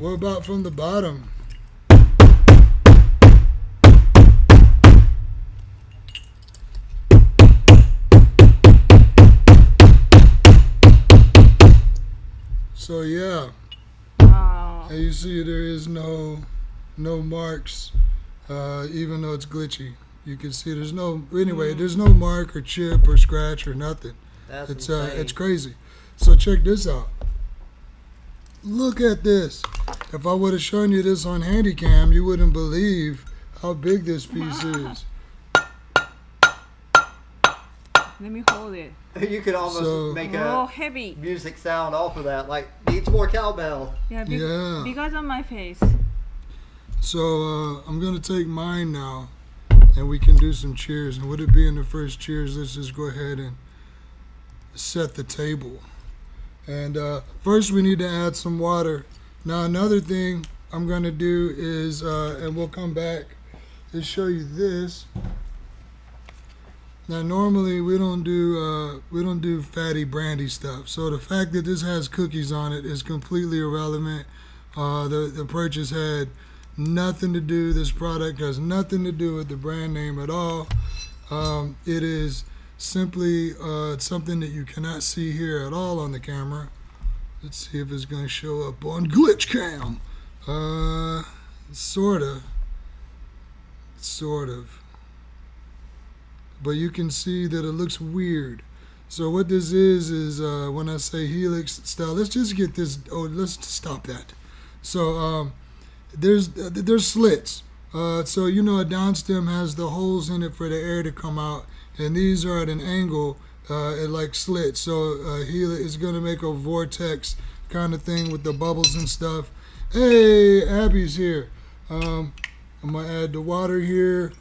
What about from the bottom? So yeah, Wow. and you see there is no marks, even though it's glitchy. You can see there's no, anyway, there's no mark or chip or scratch or nothing. That's It's insane. it's crazy. So check this out. Look at this. If I would have shown you this on Handycam, you wouldn't believe how big this piece is. Let me hold it. You could almost So- make Oh, a heavy. music sound off of that. Like, needs more cowbell. Yeah, Yeah. because of my face. So I'm gonna take mine now, and we can do some cheers. And with it being the first cheers, let's just go ahead and set the table. And first, we need to add some water. Now, another thing I'm gonna do is, and we'll come back and show you this. Now, normally we don't do fatty brandy stuff. So the fact that this has cookies on it is completely irrelevant. The purchase had nothing to do. This product has nothing to do with the brand name at all. It is simply something that you cannot see here at all on the camera. Let's see if it's going to show up on Glitch Cam. Sort of. But you can see that it looks weird. So what this is when I say helix style, let's just get this, let's stop that. So there's slits. So you know a downstem has the holes in it for the air to come out, and these are at an angle, it like slits. So helix is going to make a vortex kind of thing with the bubbles and stuff. Hey, Abby's here. I'm going to add the water here.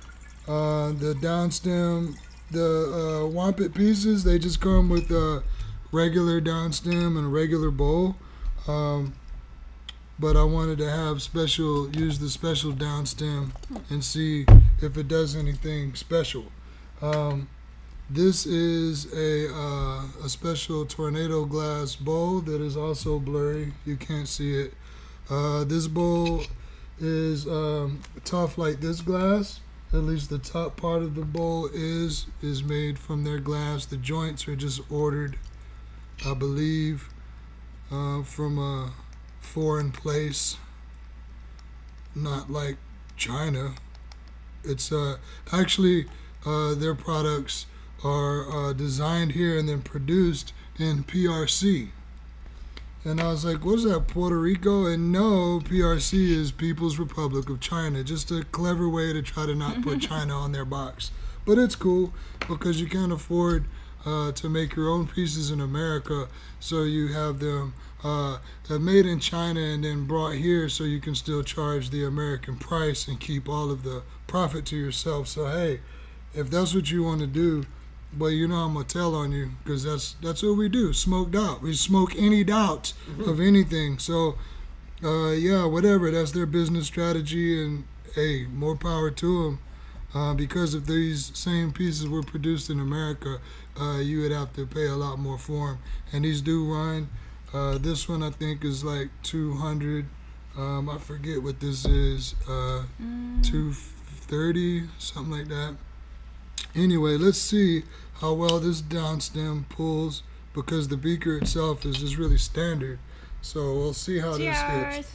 The downstem, the wampet pieces, they just come with a regular downstem and a regular bowl. But I wanted to have use the special downstem and see if it does anything special. This is a special tornado glass bowl that is also blurry. You can't see it. This bowl is tough like this glass. At least the top part of the bowl is made from their glass. The joints are just ordered, I believe, from a foreign place, not like China. It's actually their products are designed here and then produced in PRC. And I was like, what is that, Puerto Rico? And no, PRC is People's Republic of China. Just a clever way to try to not put China on their box. But it's cool because you can't afford to make your own pieces in America. So you have them made in China and then brought here so you can still charge the American price and keep all of the profit to yourself. So, hey, if that's what you want to do, but you know I'm gonna tell on you because that's what we do. Smoked out. We smoke any doubt of anything. So yeah, whatever. That's their business strategy, and hey, more power to them. Because if these same pieces were produced in America, you would have to pay a lot more for them. And these do run. This one I think is like 200. I forget what this is. 230, something like that. Anyway, let's see how well this downstem pulls because the beaker itself is just really standard. So we'll see how this hits. Cheers.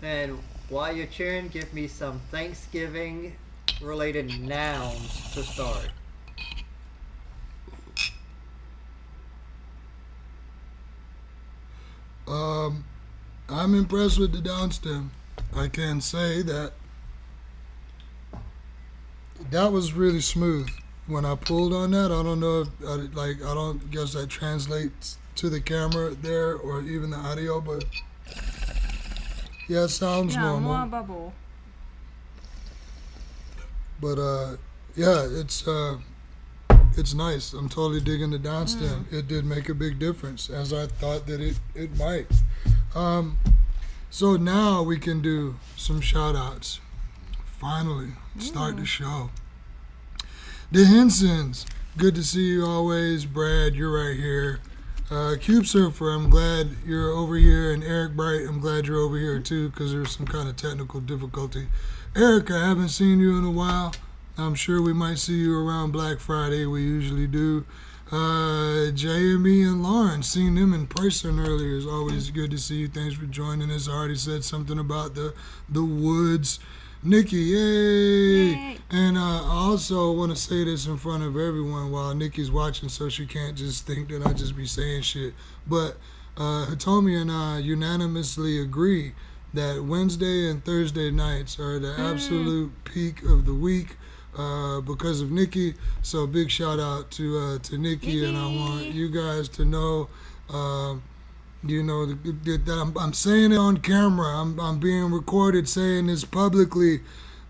And while you're cheering, give me some Thanksgiving related nouns to start. I'm impressed with the downstem. I can say that was really smooth. When I pulled on that, I don't know if I don't guess that translates to the camera there or even the audio, but yeah, it sounds Yeah, normal. more bubble. But yeah, it's nice. I'm totally digging the downstem. It did make a big difference, as I thought that it might. So now we can do some shout outs. Finally, start the show. The Hensons, good to see you always. Brad, you're right here. Cube Surfer, I'm glad you're over here, and Eric Bright, I'm glad you're over here too, because there's some kind of technical difficulty. Eric, I haven't seen you in a while. I'm sure we might see you around Black Friday. We usually do. JME and Lauren, seeing them in person earlier is always good to see you. Thanks for joining us. I already said something about the woods. Nikki, yay! Yay. And I also want to say this in front of everyone while Nikki's watching, so she can't just think that I just be saying shit. But Hitomi and I unanimously agree that Wednesday and Thursday nights are the absolute peak of the week because of Nikki. So big shout out to Nikki, and I want you guys to know. That I'm saying it on camera. I'm being recorded saying this publicly.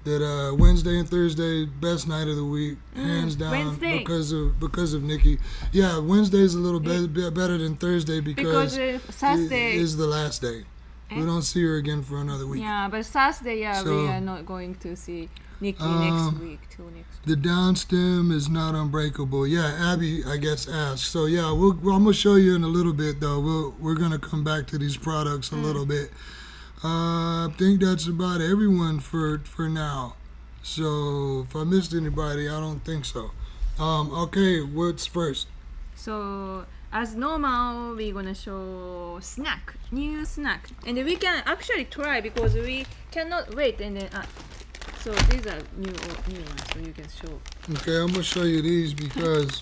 That Wednesday and Thursday best night of the week, hands down, Wednesday. because of Nikki. Yeah, Wednesday's a little bit better than Thursday because Thursday is the last day. We don't see her again for another week. Yeah, but Thursday, So, we are not going to see Nikki next week till next. The downstem is not unbreakable. Yeah, Abby, I guess, asked. So yeah, I'm gonna show you in a little bit though. We're gonna come back to these products a little bit. I think that's about everyone for now. So if I missed anybody, I don't think so. Okay, what's first? So as normal, we're gonna show new snack, and we can actually try because we cannot wait. And then so these are new ones, so you can show. Okay, I'm gonna show you these because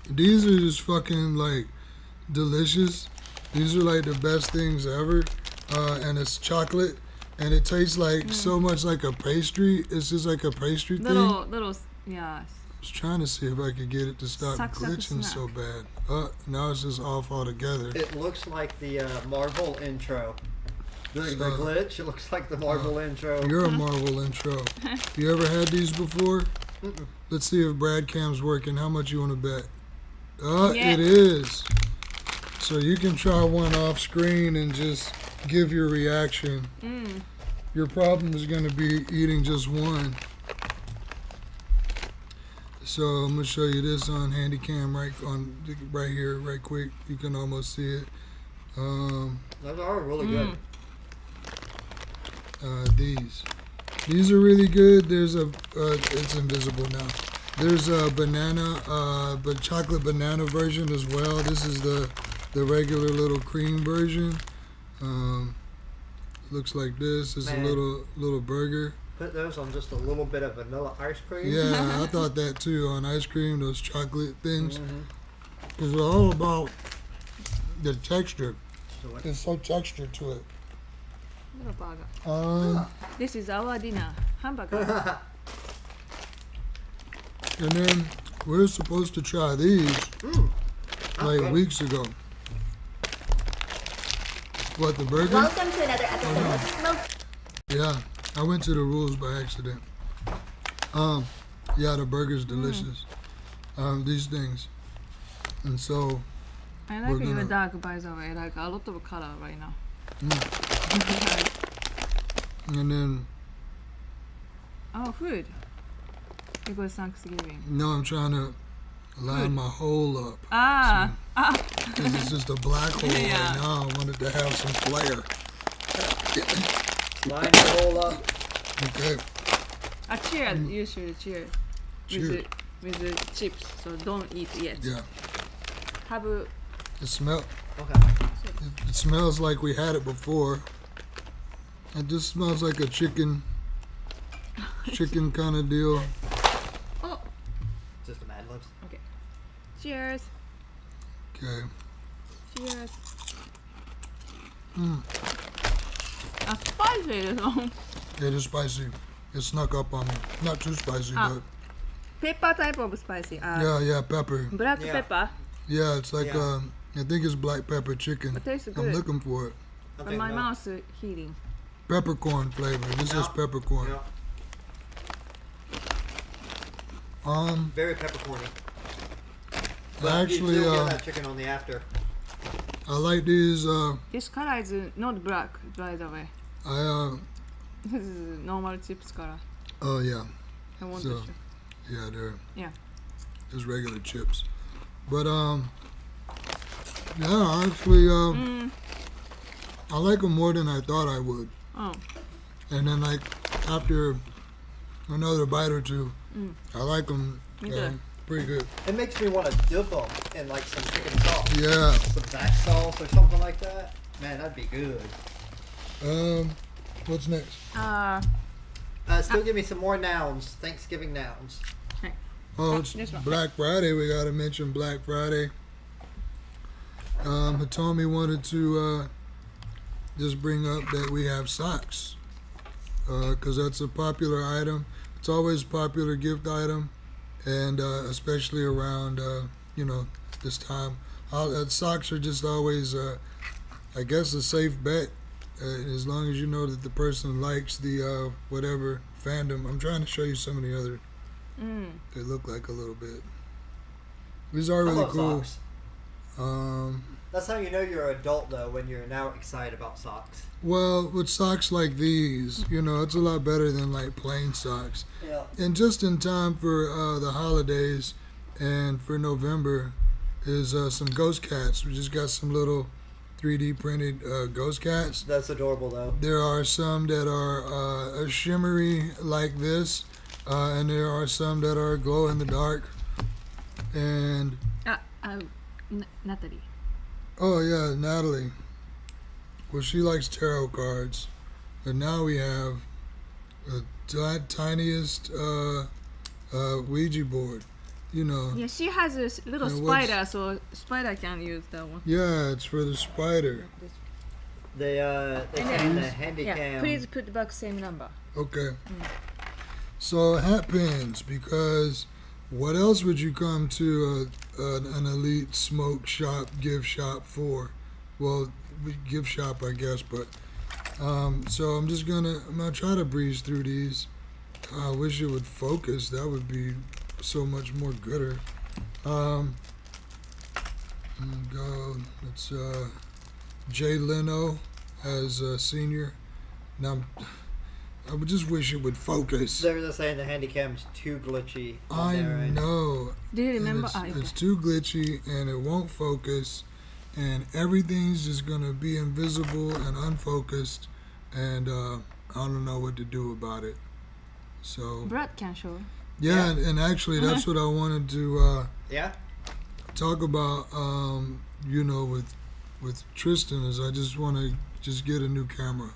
these are just fucking like delicious. These are like the best things ever, and it's chocolate, and it tastes like so much like a pastry. It's just like a pastry thing. Little, yeah. I was trying to see if I could get it to stop Suck, suck, glitching snack. so bad. Now it's just off altogether. It looks like the Marvel intro. The So- glitch, it looks like the Marvel intro. You're a Marvel intro. You ever had these before? Let's see if Brad Cam's working. How much you want to bet? Yeah. It is. So you can try one off screen and just give your reaction. Your problem is going to be eating just one. So I'm gonna show you this on Handycam right here, right quick. You can almost see it. Those are really good. These are really good. There's it's invisible now. There's a banana, but chocolate banana version as well. This is the regular little cream version. Looks like this. It's Man. a little burger. Put those on just a little bit of vanilla ice cream. Yeah, I thought that too on ice cream. Those chocolate things. It's all about the texture. There's so texture to it. Little burger. Um, This is our dinner, hamburger. And then we're supposed to try these like good. weeks ago. What, the burger? Welcome to another episode of Smoke. Yeah, I went to the rules by accident. Yeah, the burger's delicious. These things. And so, I We're like your gonna- dark, by the way. Like a lot of color right now. and then, Oh, food. Because Thanksgiving. now I'm trying to line my hole up. Because It's just a black hole Yeah. right now. I wanted to have some flair. Line the roll up. Okay, a cheer. You should cheer. cheers. With the chips. So don't eat yet. Yeah, Have a it smells. Okay. It smells like we had it before. It just smells like a chicken kind of deal. Just a Mad Libs. cheers. Okay. Cheers. Spicy. It is spicy. It snuck up on me. Not too spicy, but Pepper type of spicy. yeah, pepper. Black Yeah. pepper. Yeah, it's like Yeah. I think it's black pepper chicken. It tastes I'm good. looking for it. But my mouth is heating. Peppercorn flavor. This is Yeah. peppercorn. Very peppercorny. Actually, you still get that chicken on the after. I like these. This color is not black, by the way. This is normal chips color. Oh yeah, I want So- to show. yeah, they're Yeah. just regular chips. But Yeah, actually, I like them more than I thought I would. Oh. And then, like, after another bite or two, I like them Me too. pretty good. It makes me want to dip them in like some chicken sauce. Yeah. Some back sauce or something like that. Man, that'd be good. What's next? Still give me some more nouns. Thanksgiving nouns. Oh, it's this one. Black Friday. We gotta mention Black Friday. Hitomi wanted to just bring up that we have socks, because that's a popular item. It's always a popular gift item, and especially around this time. Socks are just always, I guess, a safe bet, as long as you know that the person likes the whatever fandom. I'm trying to show you some of the other. They look like a little bit. These are I really love cool. socks. That's how you know you're an adult, though, when you're now excited about socks. Well, with socks like these, it's a lot better than like plain socks. Yeah. And just in time for the holidays and for November is some ghost cats. We just got some little 3D printed ghost cats. That's adorable, though. There are some that are shimmery like this, and there are some that are glow in the dark. And Natalie. oh yeah, Natalie. Well, she likes tarot cards, and now we have the tiniest Ouija board. Yeah, she has a little And what's- spider, so spider can use that one. Yeah, it's for the spider. They say in the handy Yeah, cam. please put back same number. Okay. So hat pins, because what else would you come to an elite smoke shop, gift shop for? Well, gift shop, I guess, but so I'm gonna try to breeze through these. I wish it would focus. That would be so much more gooder. There we go. It's Jay Leno as a senior. Now, I would just wish it would focus. They're just saying the handy cam's too glitchy. on I there, right? know. Do you And remember? it's too glitchy and it won't focus, and everything's just gonna be invisible and unfocused, and I don't know what to do about it. So Brad can show. yeah, and actually that's what I wanted to Yeah? talk about. With Tristan, is I just want to get a new camera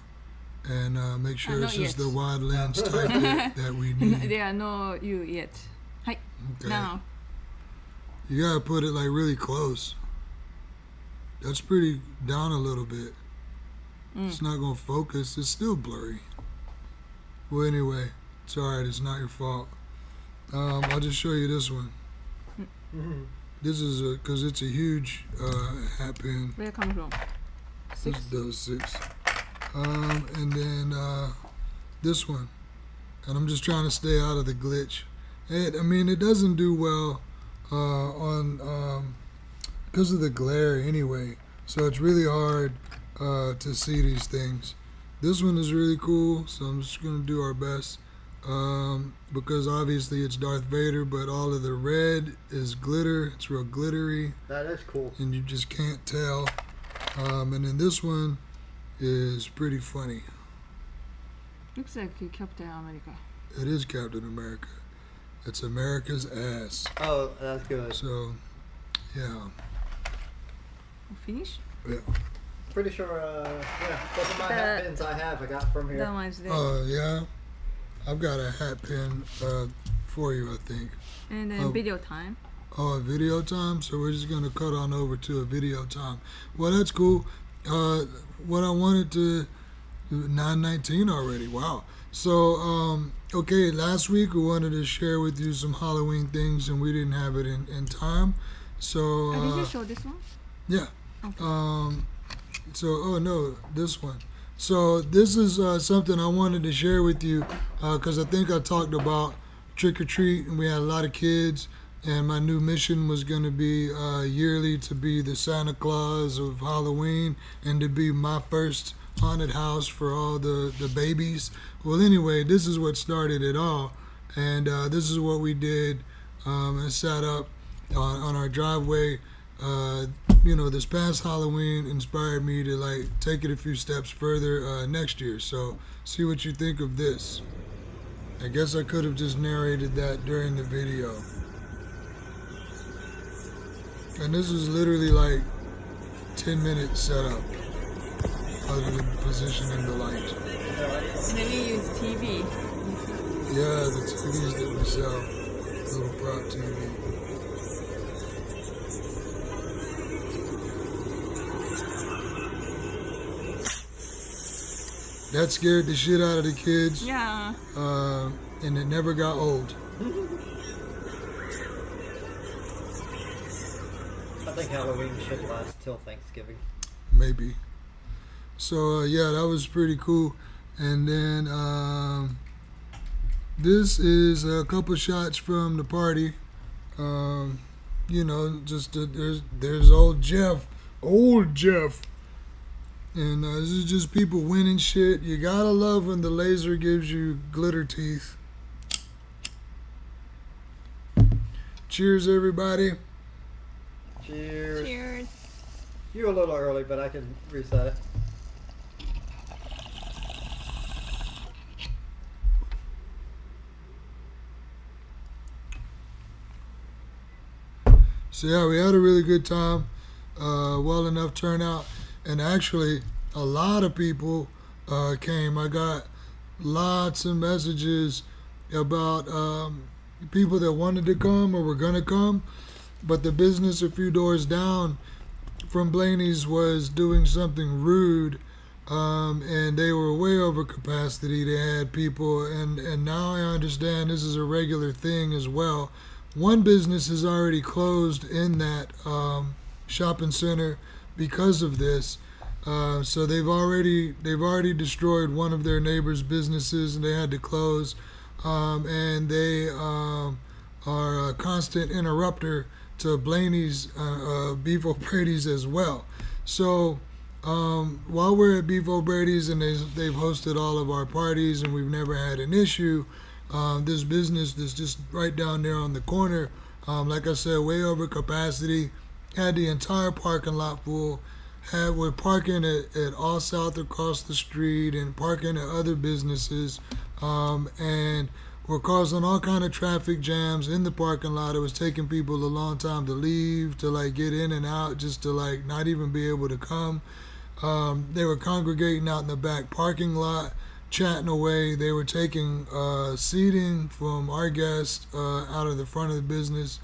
and make sure not it's just yet. the wide lens type that we need. There are no you yet. Hi. Okay. Now. You gotta put it like really close. That's pretty down a little bit. It's not gonna focus. It's still blurry. Well, anyway, it's alright. It's not your fault. I'll just show you this one. This is because it's a huge hat pin. Where come from? This does 6. And then this one. And I'm just trying to stay out of the glitch. It doesn't do well on because of the glare anyway. So it's really hard to see these things. This one is really cool, so I'm just gonna do our best. Because obviously it's Darth Vader, but all of the red is glitter. It's real glittery, That is cool. and you just can't tell. And then this one is pretty funny. Looks like Captain America. It is Captain America. It's America's ass. Oh, that's good. So, yeah. Finish? Pretty sure, both of my hat pins I got from here. That one is there. Yeah. I've got a hat pin for you, I think. And then video time. Oh, a video time? So we're just going to cut on over to a video time. Well, that's cool. What I wanted to... 9:19 already. Wow. So, okay, last week we wanted to share with you some Halloween things, and we didn't have it in time. So... Did you show this one? Yeah. Okay. Oh no, this one. So this is something I wanted to share with you because I think I talked about trick or treat, and we had a lot of kids, and my new mission was going to be yearly to be the Santa Claus of Halloween and to be my first haunted house for all the babies. Well, anyway, this is what started it all, and this is what we did and set up on our driveway. this past Halloween inspired me to like take it a few steps further next year. So see what you think of this. I guess I could have just narrated that during the video. And this was literally like 10-minute setup other than positioning the light. And then we use TV. Yeah, the TVs that we sell, little prop TV. That scared the shit out of the kids. Yeah. And it never got old. I think Halloween should last till Thanksgiving. Maybe. So yeah, that was pretty cool. And then this is a couple shots from the party. There's old Jeff. And this is just people winning shit. You gotta love when the laser gives you glitter teeth. Cheers, everybody. Cheers. Cheers. You're a little early, but I can reset it. So yeah, we had a really good time. Well enough turnout. And actually, a lot of people came. I got lots of messages about people that wanted to come or were going to come, but the business a few doors down from Blaney's was doing something rude, and they were way over capacity. They had people, and now I understand this is a regular thing as well. One business is already closed in that shopping center because of this. So they've already destroyed one of their neighbors' businesses, and they had to close. And they are a constant interrupter to Blaney's Beef O'Brady's as well. So while we're at Beef O'Brady's and they've hosted all of our parties and we've never had an issue, this business that's just right down there on the corner, like I said, way over capacity, had the entire parking lot full. We're parking at All South across the street and parking at other businesses, and we're causing all kind of traffic jams in the parking lot. It was taking people a long time to leave, to like get in and out, just to like not even be able to come. They were congregating out in the back parking lot, chatting away. They were taking seating from our guests out of the front of the business,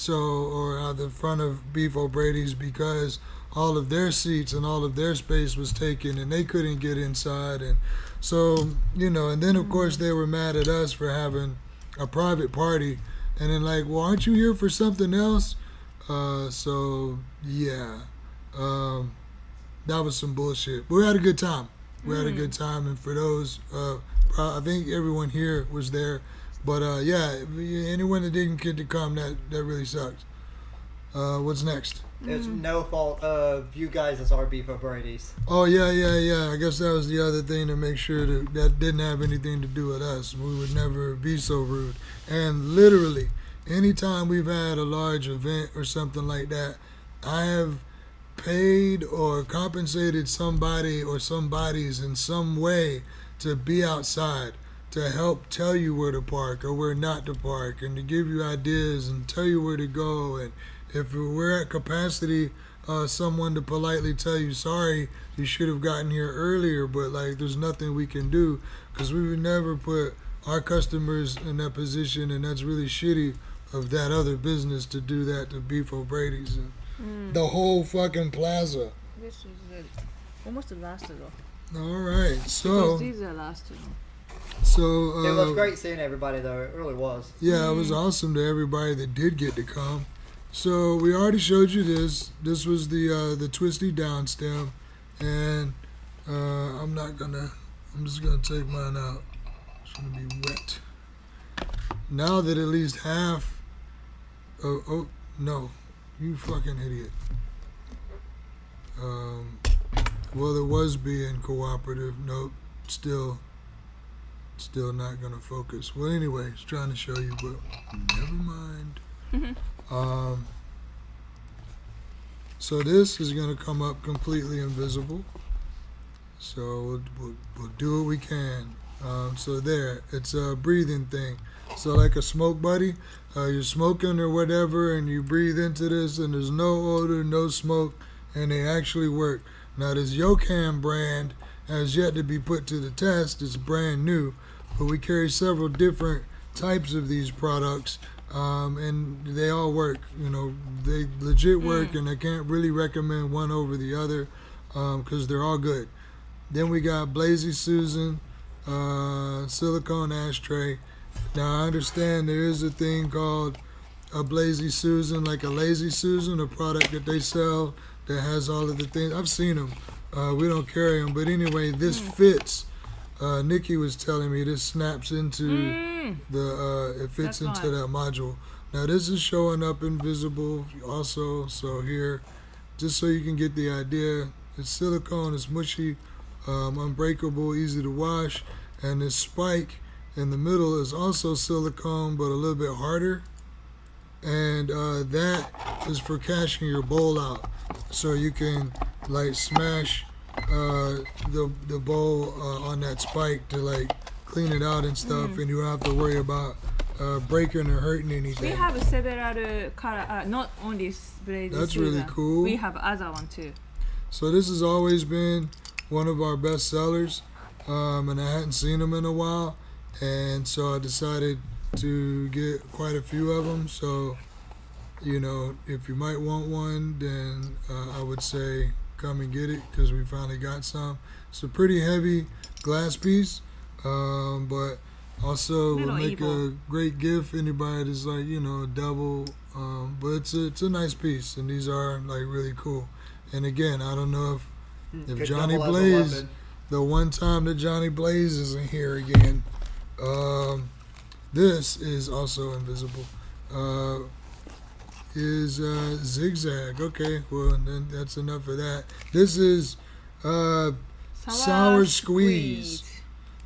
or out of the front of Beef O'Brady's, because all of their seats and all of their space was taken and they couldn't get inside. And so, and then of course they were mad at us for having a private party, and then like, well, aren't you here for something else? So yeah, that was some bullshit. But we had a good time. We had a good time, and for those, I think everyone here was there. But yeah, anyone that didn't get to come, that really sucks. What's next? It's no fault of you guys as our Beef O'Brady's. Oh yeah. I guess that was the other thing, to make sure that didn't have anything to do with us. We would never be so rude. And literally, anytime we've had a large event or something like that, I have paid or compensated somebody or somebody's in some way to be outside, to help tell you where to park or where not to park, and to give you ideas and tell you where to go. And if we're at capacity, someone to politely tell you, sorry, you should have gotten here earlier, but like there's nothing we can do, because we would never put our customers in that position, and that's really shitty of that other business to do that to Beef O'Brady's and the whole fucking plaza. This is almost the last though. All right, so Because these are last two. so It was great seeing everybody, though. It really was. yeah, it was awesome to everybody that did get to come. So we already showed you this. This was the twisty down stem, and I'm just gonna take mine out. It's gonna be wet. Now that at least half. Oh no, you fucking idiot. Well, it was being cooperative. Nope, still not gonna focus. Well, anyway, it's trying to show you, but never mind. So this is going to come up completely invisible. So we'll do what we can. So there, it's a breathing thing. So like a smoke buddy, you're smoking or whatever, and you breathe into this, and there's no odor, no smoke, and they actually work. Now this Yokan brand has yet to be put to the test. It's brand new, but we carry several different types of these products, and they all work. You know, they legit work, and I can't really recommend one over the other because they're all good. Then we got Blazy Susan silicone ashtray. Now I understand there is a thing called a Blazy Susan, like a Lazy Susan, a product that they sell that has all of the things. I've seen them. We don't carry them, but anyway, this fits. Nikki was telling me this snaps into it fits That's into fine. that module. Now this is showing up invisible also, so here, just so you can get the idea, it's silicone, it's mushy, unbreakable, easy to wash, and this spike in the middle is also silicone, but a little bit harder, and that is for cashing your bowl out, so you can like smash the bowl on that spike to like clean it out and stuff, and you don't have to worry about breaking or hurting We anything. have several color, not only Blazy That's Susan. really cool. We have other one too. So this has always been one of our best sellers, and I hadn't seen them in a while, and so I decided to get quite a few of them. So, you know, if you might want one, then I would say come and get it because we finally got some. It's a pretty heavy glass piece, but also will Little make evil. a great gift. Anybody that's like, you know, a double, but it's a nice piece, and these are like really cool. And again, I don't know if Could Johnny double as a Blaze, weapon. the one time that Johnny Blaze isn't here again, this is also invisible. Is zigzag. Okay, well then that's enough of that. This is sour squeeze.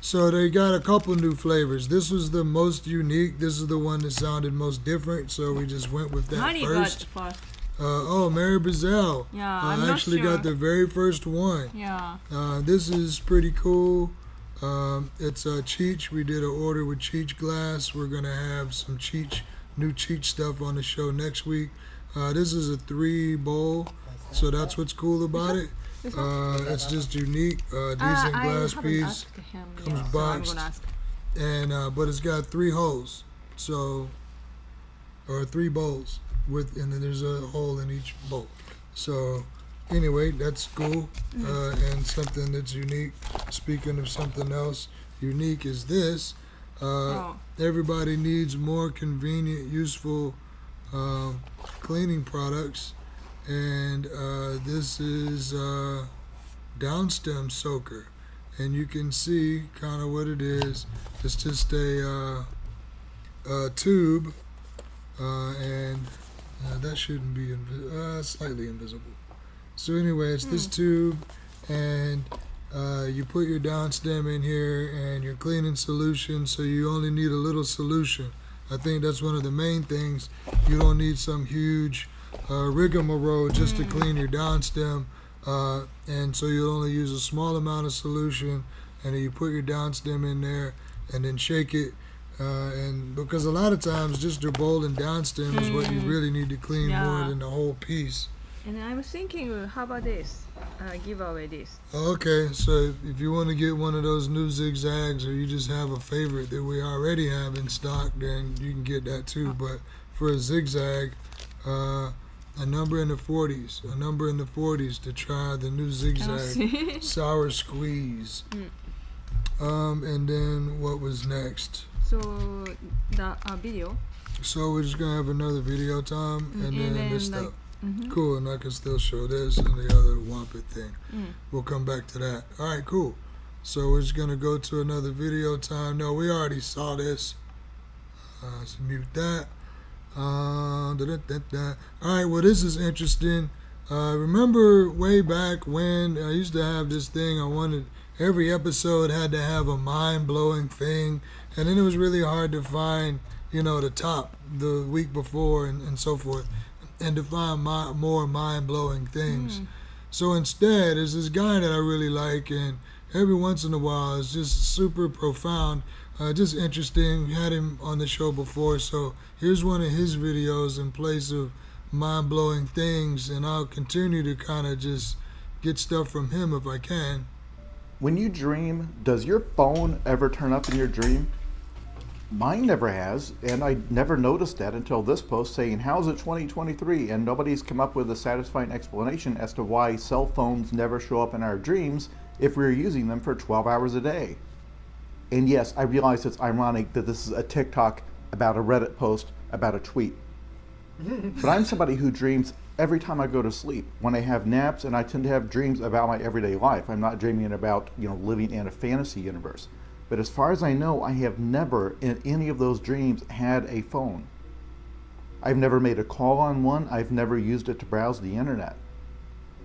So they got a couple new flavors. This was the most unique. This is the one that sounded most different. So we just went with that Mari first. got first. Oh, Mary Bazell. Yeah, I I'm not actually sure. got the very first one. Yeah. This is pretty cool. It's a Cheech. We did an order with Cheech Glass. We're gonna have some new Cheech stuff on the show next week. This is a 3 bowl, so that's what's cool about it. It's just unique, decent I glass haven't piece, asked him comes yet, so I'm boxed. gonna ask. and but it's got 3 holes, or 3 bowls and then there's a hole in each bowl. So anyway, that's cool, and something that's unique. Speaking of something else unique is this. Everybody needs more convenient, useful cleaning products, and this is downstem soaker, and you can see kind of what it is. It's just a tube, and that shouldn't be slightly invisible. So anyway, it's this tube, and you put your downstem in here, and you're cleaning solution, so you only need a little solution. I think that's one of the main things. You don't need some huge rigmarole just to clean your downstem, and so you'll only use a small amount of solution, and then you put your downstem in there, and then shake it, and because a lot of times just your bowl and downstem is what you really need to clean more Yeah. than the whole piece. And I'm thinking, how about this? Give away this. Okay, so if you want to get one of those new zigzags, or you just have a favorite that we already have in stock, then you can get that too. But for a zigzag, a number in the 40s to try the new zigzag sour squeeze. And then what was next? So the video. So we're just gonna have another video time, and then this like, stuff. Cool, and I can still show this and the other Wampet thing. We'll come back to that. All right, cool. So we're just gonna go to another video time. No, we already saw this. So mute that. All right, well, this is interesting. Remember way back when I used to have this thing, I wanted every episode had to have a mind-blowing thing, and then it was really hard to find, the top the week before and so forth. and to find more mind-blowing things. So instead, there's this guy that I really like, and every once in a while it's just super profound, just interesting. Had him on the show before, so here's one of his videos in place of mind-blowing things, and I'll continue to kind of just get stuff from him if I can. When you dream, does your phone ever turn up in your dream? Mine never has, and I never noticed that until this post saying, how's it 2023? And nobody's come up with a satisfying explanation as to why cell phones never show up in our dreams if we're using them for 12 hours a day. And yes, I realize it's ironic that this is a TikTok about a Reddit post about a tweet. But I'm somebody who dreams every time I go to sleep, when I have naps, and I tend to have dreams about my everyday life. I'm not dreaming about, living in a fantasy universe. But as far as I know, I have never in any of those dreams had a phone. I've never made a call on one. I've never used it to browse the internet.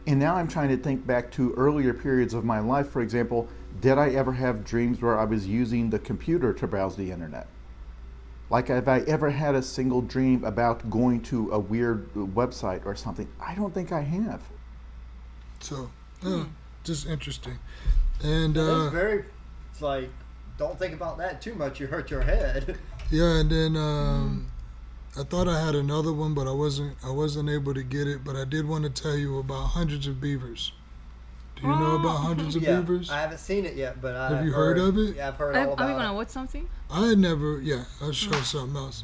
And now I'm trying to think back to earlier periods of my life. For example, did I ever have dreams where I was using the computer to browse the internet? Like, have I ever had a single dream about going to a weird website or something? I don't think I have. So, just interesting. And it's like, don't think about that too much. You hurt your head. yeah, and then I thought I had another one, but I wasn't able to get it. But I did want to tell you about Hundreds of Beavers. Do you know about Hundreds of Beavers? I haven't seen it yet, but have you heard of it? Yeah, I've heard all about Are we it. gonna watch something? I had never. Yeah, I'll show something else.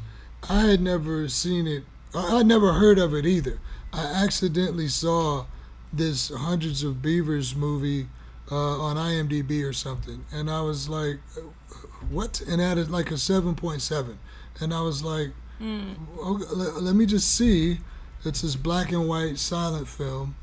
I had never seen it. I'd never heard of it either. I accidentally saw this Hundreds of Beavers movie on IMDb or something, and I was like, "What?" And added like a 7.7, and I was like, okay, "Let me just see." It's this black and white silent film.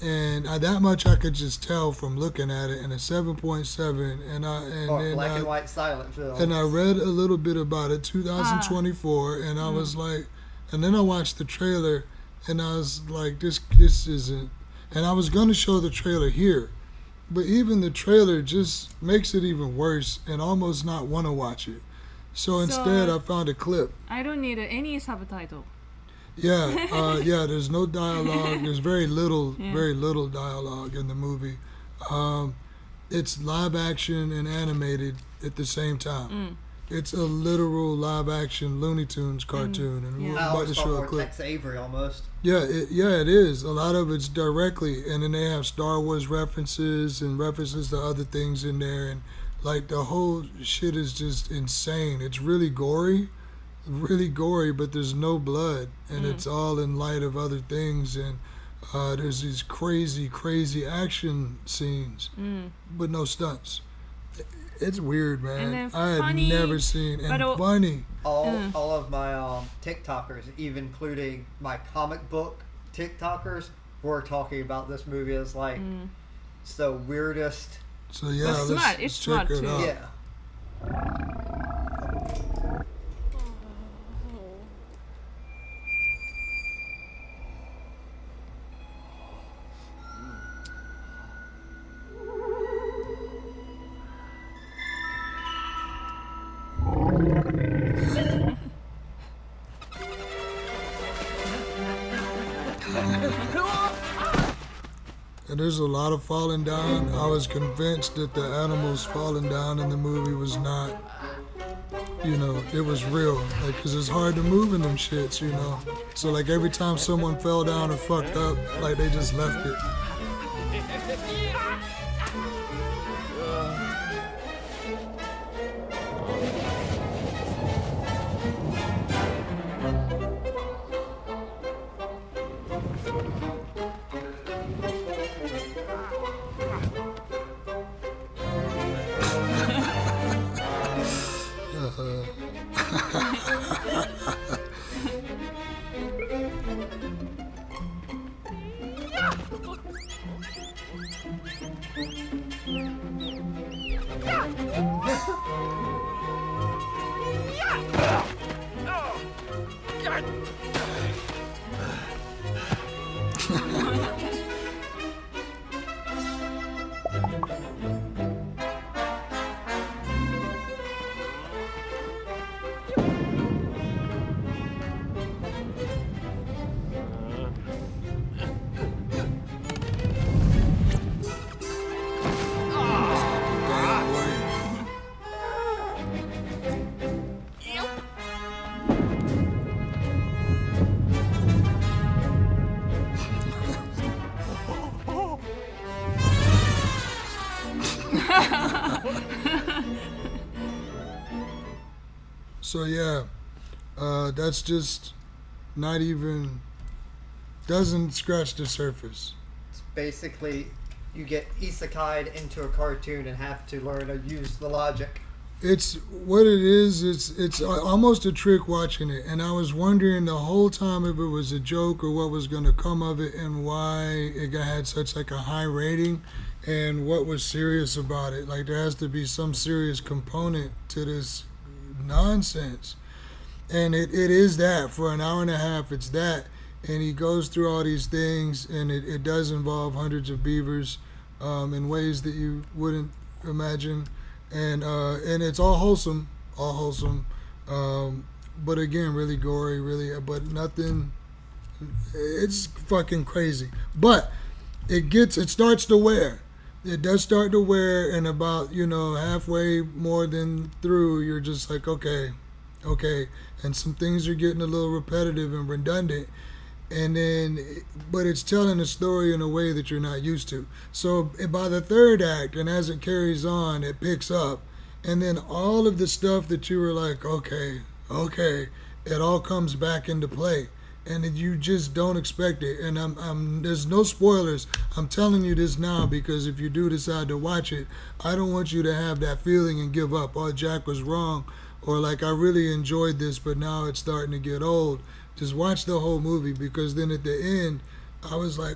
And that much I could just tell from looking at it, and a 7.7, and black and white silent film. And I read a little bit about it, 2024, and I was like, and then I watched the trailer, and I was like, this isn't. And I was gonna show the trailer here, but even the trailer just makes it even worse, and almost not want to watch it. So instead, I found a clip. I don't need any subtitle. Yeah, there's no dialogue. There's very little dialogue in the movie. It's live action and animated at the same time. It's a literal live action Looney Tunes cartoon, and we're about to show a clip. Tex Avery almost. Yeah, it is. A lot of it's directly, and then they have Star Wars references and references to other things in there, and like the whole shit is just insane. It's really gory, but there's no blood, and it's all in light of other things, and there's these crazy action scenes, but no stunts. It's weird, man. I had never seen, and funny. All of my TikTokers, even including my comic book TikTokers, were talking about this movie as like it's the weirdest. So yeah, let's check it out. Yeah. And there's a lot of falling down. I was convinced that the animals falling down in the movie was not, it was real. Like, 'cause it's hard to move in them shits, So like every time someone fell down or fucked up, like they just left it. So yeah, that's just not even doesn't scratch the surface. It's basically you get isekai'd into a cartoon and have to learn to use the logic. It's what it is. It's almost a trick watching it, and I was wondering the whole time if it was a joke or what was going to come of it, and why it had such like a high rating, and what was serious about it. Like there has to be some serious component to this nonsense, and it is that for an hour and a half. It's that, and he goes through all these things, and it does involve hundreds of beavers, in ways that you wouldn't imagine. And it's all wholesome, but again, really gory, but nothing. It's fucking crazy, but it starts to wear. It does start to wear, and about halfway more than through, you're just like okay, and some things are getting a little repetitive and redundant. And then, but it's telling a story in a way that you're not used to. So by the third act, and as it carries on, it picks up. And then all of the stuff that you were like, okay, it all comes back into play. And you just don't expect it. And there's no spoilers. I'm telling you this now because if you do decide to watch it, I don't want you to have that feeling and give up. Oh, Jack was wrong. Or like, I really enjoyed this, but now it's starting to get old. Just watch the whole movie, because then at the end, I was like,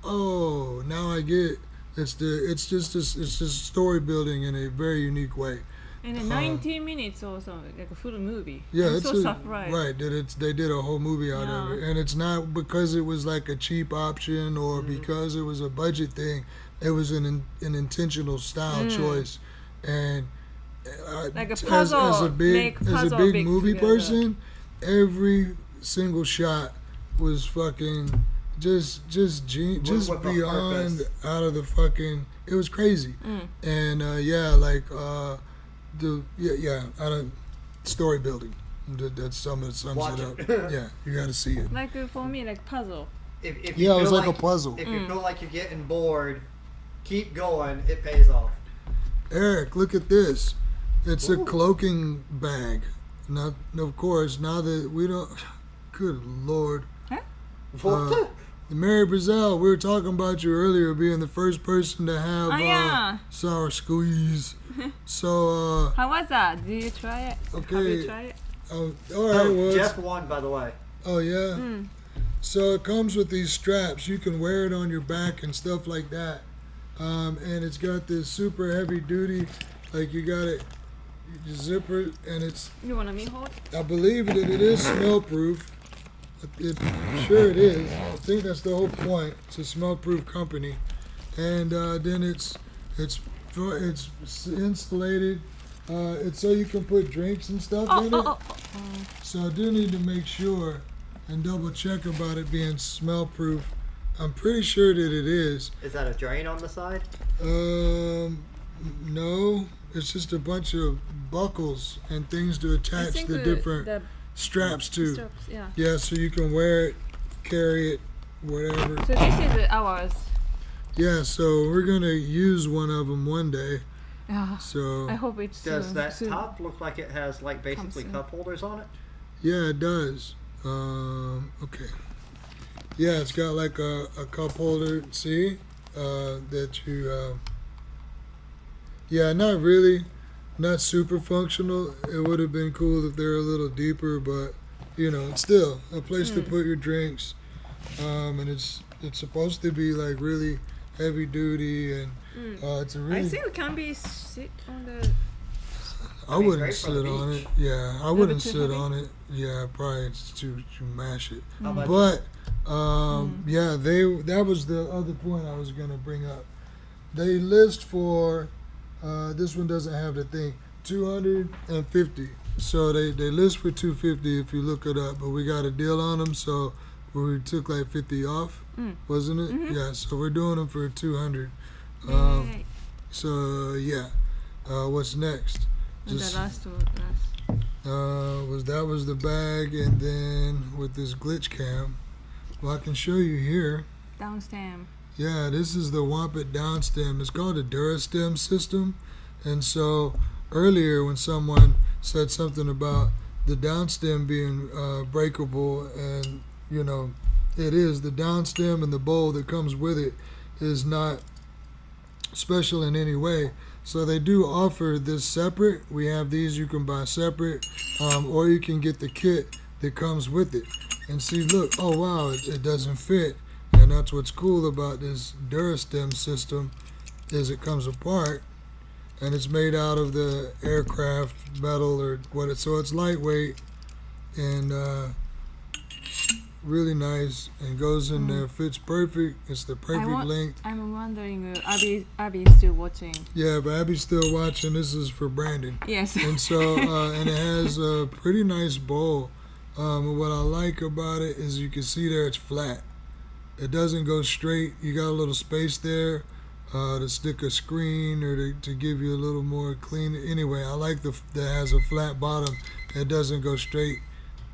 oh, now I get it's just story building in a very unique way. And then 90 minutes also, like a full movie. Yeah, I'm it's so surprised. right that they did a whole movie out of it, and it's not because it was like a cheap option or because it was a budget thing. It was an intentional style choice, and like a puzzle, as a big movie together. person, every single shot was fucking just With beyond purpose. out of the fucking. It was crazy, and out of story building. That sums Watch it it. up. Yeah, you got to see it. Like for me, like puzzle. If Yeah, it was feel like a puzzle. If you feel like you're getting bored, keep going. It pays off. Eric, look at this. It's a Ooh. cloaking bag. Now, of course, now that we don't. Good Lord. What? Mary Brazil, we were talking about you earlier being the first person to have yeah. sour squeeze. So, How was that? Did you try it? Have okay. you tried it? All right, Oh, well, Jeff won, by the way. oh, yeah. So it comes with these straps. You can wear it on your back and stuff like that. And it's got this super heavy duty, like you got it, you zipper it, and it's, You want me hold? I believe that it is smell proof. Sure it is. I think that's the whole point. It's a smell proof company. And then it's insulated. It's so you can put drinks and stuff in it. So I do need to make sure and double check about it being smell proof. I'm pretty sure that it is. Is that a drain on the side? No, it's just a bunch of buckles and things to I attach think the different the straps to. straps, yeah. Yeah, so you can wear it, carry it, whatever. So this is ours. Yeah, so we're gonna use one of them one day. Yeah. So I hope it's Does soon. that soon. top look like it has like basically soon. cup holders on it? yeah, it does. Okay. Yeah, it's got like a cup holder. See, that you. Yeah, not really, not super functional. It would have been cool if they're a little deeper, but it's still a place to put your drinks. And it's supposed to be like really heavy duty, and it's a I really. think it can be sit on the. I mean, wouldn't great for the sit on beach. it. Yeah, I wouldn't too sit heavy? on it. Yeah, probably it's to mash it. How about But yeah, that was the other point I was gonna bring up. They list for this one doesn't have the thing 250. So they list for 250 if you look it up, but we got a deal on them, so we took like 50 off, wasn't it? Yeah, so we're doing them for 200. Yay. So yeah, what's next? And the last. Was the bag, and then with this glitch cam, well, I can show you here. Downstem. Yeah, this is the Wampet downstem. It's called a Durastem system, and so earlier when someone said something about the downstem being breakable, and you know, it is. The downstem and the bowl that comes with it is not special in any way. So they do offer this separate. We have these you can buy separate, or you can get the kit that comes with it. And see, look, oh wow, it doesn't fit. And that's what's cool about this Durastem system, is it comes apart, and it's made out of the aircraft metal or what it. So it's lightweight and really nice, and goes in there, fits perfect. It's the perfect length. I'm wondering, Abby is still watching. Yeah, but Abby's still watching. This is for Brandon. Yes. And so, and it has a pretty nice bowl. What I like about it is you can see there it's flat. It doesn't go straight. You got a little space there to stick a screen or to give you a little more clean. Anyway, I like that has a flat bottom. It doesn't go straight.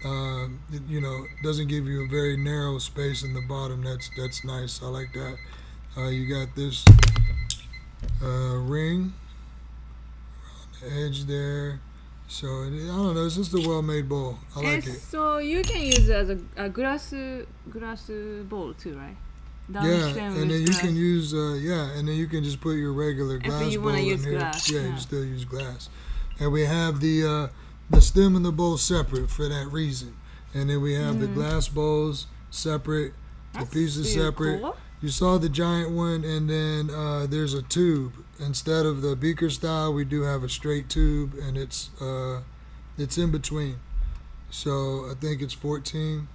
You know, doesn't give you a very narrow space in the bottom. That's nice. I like that. You got this ring around the edge there. So I don't know. It's just a well-made bowl. I like it. So you can use it as a glass bowl too, right? Yeah, and then you can use and then you can just put your regular glass you bowl wanna in use here. glass, Yeah, yeah. you still use glass. And we have the stem and the bowl separate for that reason. And then we have the glass bowls separate, the pieces still separate. cool. You saw the giant one, and then there's a tube. Instead of the beaker style, we do have a straight tube, and it's in between. So I think it's 14.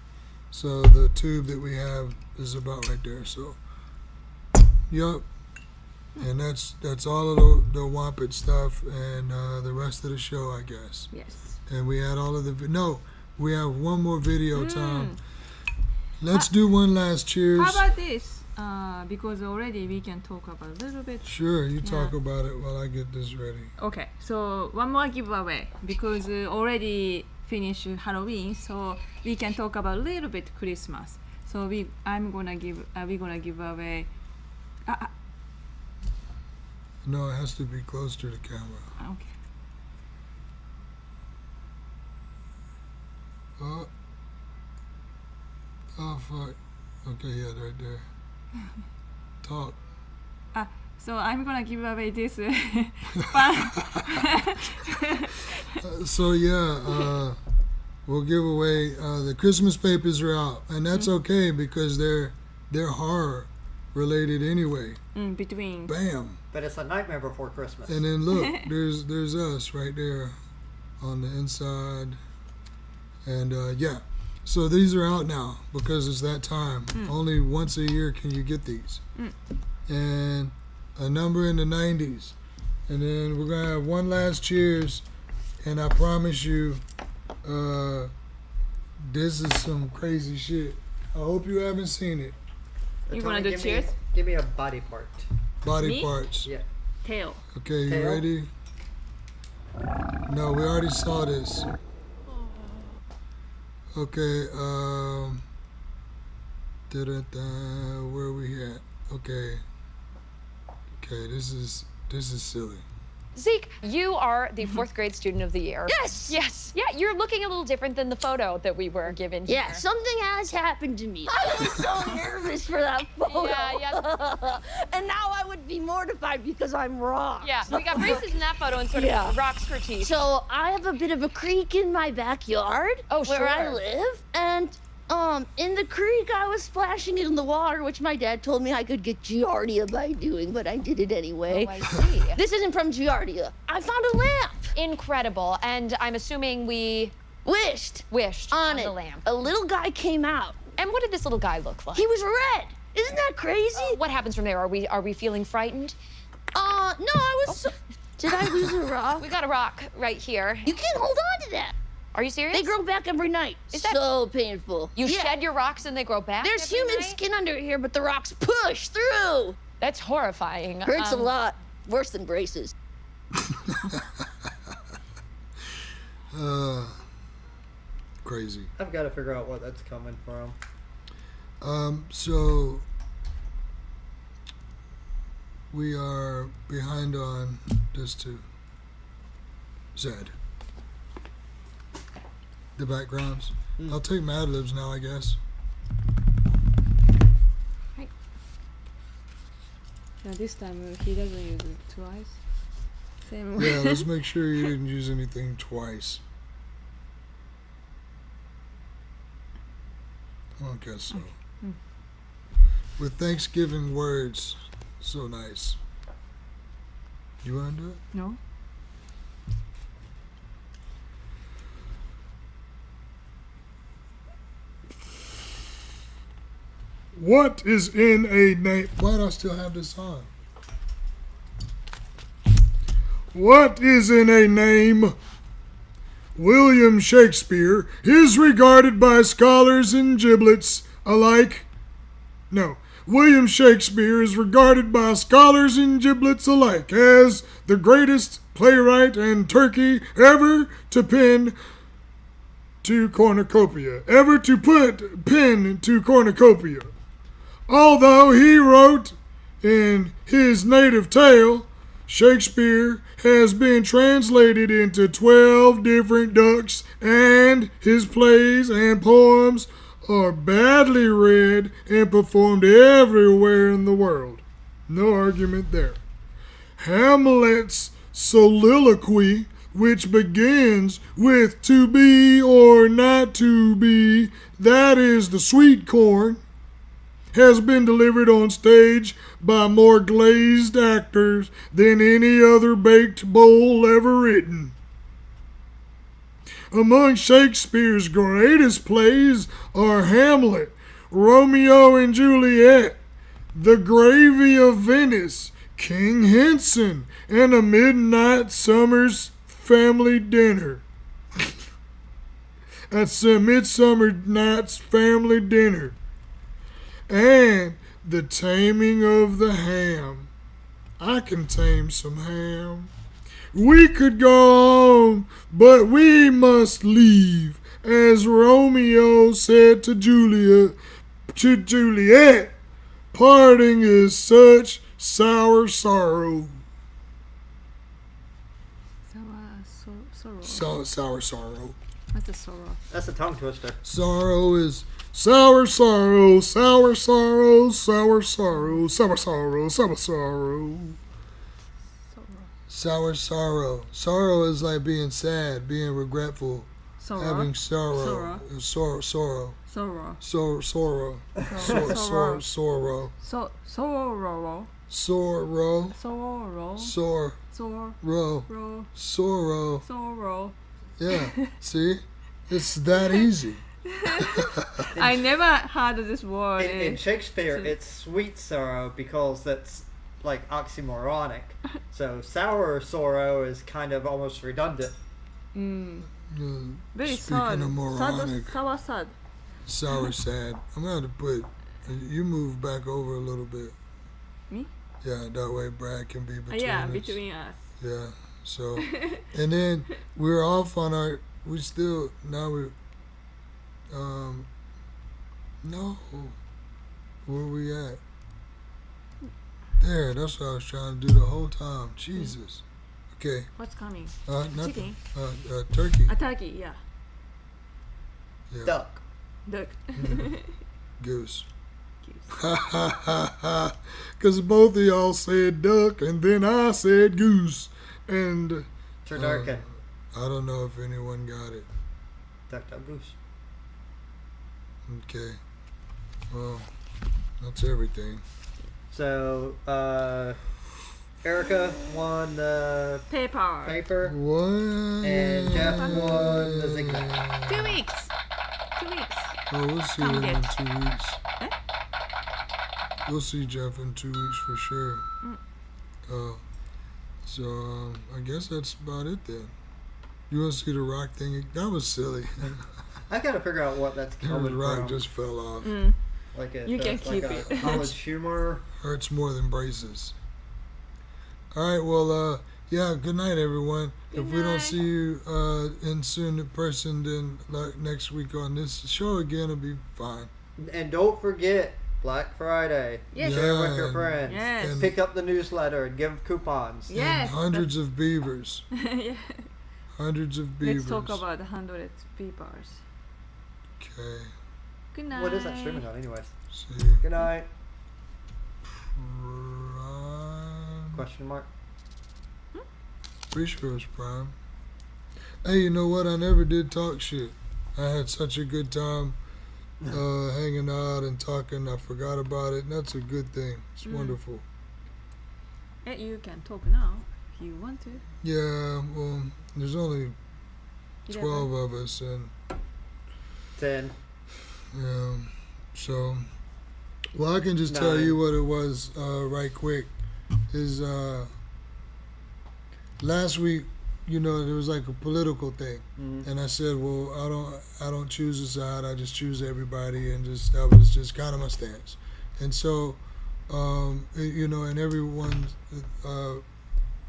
So the tube that we have is about right there. So, yup. And that's all of the Wampet stuff and the rest of the show, I guess. Yes. And we had all of we have one more video time. Let's do one last cheers. How about this? Because already we can talk about a little bit. Sure, you talk about it while I get this ready. Okay, so one more giveaway because already finished Halloween, so we can talk about a little bit Christmas. So we're gonna give away. No, it has to be close to the camera. Okay. Oh fuck. Okay, yeah, right there. Talk. So I'm gonna give away this. So yeah, we'll give away the Christmas papers are out, and that's okay because they're horror related anyway. Between. Bam. But it's a Nightmare Before Christmas. And then look, there's us right there on the inside, and yeah. So these are out now because it's that time. Only once a year can you get these. And a number in the 90s. And then we're going to have one last cheers. And I promise you, this is some crazy shit. I hope you haven't seen it. You Tony, wanna do give cheers? Give me a body part. Body Me? parts. Yeah. Tail. Okay, you Tail? ready? No, we already saw this. Okay, where are we at? Okay, this is silly. Zeke, you are the fourth grade student of the year. Yes! Yes. Yeah, you're looking a little different than the photo that we were given here. Yeah, something has happened to me. I was so nervous for that photo. Yeah. And now I would be mortified because I'm wrong. Yeah, we got braces in that photo and sort Yeah. of rocks for teeth. So I have a bit of a creek in my backyard where I sure. live, and in the creek I was splashing in the water, which my dad told me I could get Giardia by doing, but I did it anyway. Oh, I see. This isn't from Giardia. I found a lamp. Incredible. And I'm assuming we Wished on it. the lamp. A little guy came out. And what did this little guy look like? He was red. Isn't that crazy? What happens from there? Are we feeling frightened? No, I was. Did I lose a rock? We got a rock right here. You can't hold on to that. Are you serious? They grow back every night. Is that- so painful? You Yeah. shed your rocks and they grow back? There's every human night? skin under here, but the rocks push through. That's horrifying. Hurts a lot. Worse than braces. Crazy. I've got to figure out what that's coming from. So we are behind on this too. Zed. The backgrounds. I'll take Mad Libs now, I guess. Yeah, this time he doesn't use it twice. Same way. Yeah, let's make sure you didn't use anything twice. I don't guess so. With Thanksgiving words, so nice. You want to do it? No? What is in a name? Why do I still have this on? What is in a name? William Shakespeare is regarded by scholars and giblets alike. No. William Shakespeare is regarded by scholars and giblets alike as the greatest playwright and turkey ever to pen to cornucopia. Ever to put pen to cornucopia. Although he wrote in his native tale, Shakespeare has been translated into 12 different ducks, and his plays and poems are badly read and performed everywhere in the world. No argument there. Hamlet's soliloquy, which begins with "to be or not to be, that is the sweet corn," has been delivered on stage by more glazed actors than any other baked bowl ever written. Among Shakespeare's greatest plays are Hamlet, Romeo and Juliet, The Gravy of Venice, King Henson, and A Midnight Summer's Family Dinner. That's a Midsummer Night's Family Dinner. And The Taming of the Ham. I can tame some ham. We could go on, but we must leave, as Romeo said to Juliet, parting is such sour sorrow. Sorrow. Sour sorrow. What's a sorrow? That's a tongue twister. Sorrow is sour sorrow, sour sorrow, sour sorrow, sour sorrow, sour sorrow. Sour sorrow. Sorrow is like being sad, being regretful, Sorrow. having sorrow. Sorrow. Sorrow. Sorrow. Sorrow. Sorrow. Sorrow. Sorrow. Sorrow. Sorrow. Sorrow. Yeah. See? It's that easy. I never heard this word. In Shakespeare, it's sweet sorrow because that's like oxymoronic. So sour sorrow is kind of almost redundant. Very Speaking sad. of moronic, Sad. sour sad. I'm going to put, you move back over a little bit. Me? Yeah, that way Brad can be between Yeah, us. between us. Yeah, so, and then we're off on our, no, where we at? There, that's what I was trying to do the whole time. Jesus. Okay. What's coming? Nothing. Chicken? Turkey. A turkey, yeah. Yeah. Duck. Duck. Goose. Because both of y'all said duck, and then I said goose. And Turducken. I don't know if anyone got it. Duck, duck, goose. Okay. Well, that's everything. So, Erica won the Paper. paper, What? and Jeff won the zigzag. 2 weeks. 2 weeks. Oh, we'll see Come him in get. 2 weeks. Eh? We'll see Jeff in 2 weeks for sure. So I guess that's about it then. You want to see the rock thing? That was silly. I gotta figure out what that's The coming rock from. just fell off. Like a, You can like keep a it. college humor. Hurts more than braces. All right, well, yeah, good night, everyone. Good if we don't night. see you in person, then like next week on this show again, it'll be fine. And don't forget Black Friday. Yes. Share with Yeah, your and- friends. Yes. Pick up the newsletter and give coupons. Yes. And hundreds of beavers. Yeah. Hundreds of beavers. Let's talk about 100 beavers. Okay. Good night. What is that streaming on, anyways? See. Good night. Prime. Question mark. Pretty sure it's Prime. Hey, you know what? I never did talk shit. I had such a good time hanging out and talking. I forgot about it, and that's a good thing. It's wonderful. You can talk now if you want to. Yeah, well, there's only 11. 12 of us, and 10. yeah, so, well, I can just tell 9. you what it was right quick. Is last week, you know, there was like a political thing, and I said, well, I don't choose a side. I just choose everybody, and just that was just kind of my stance. And so, you know, and everyone's,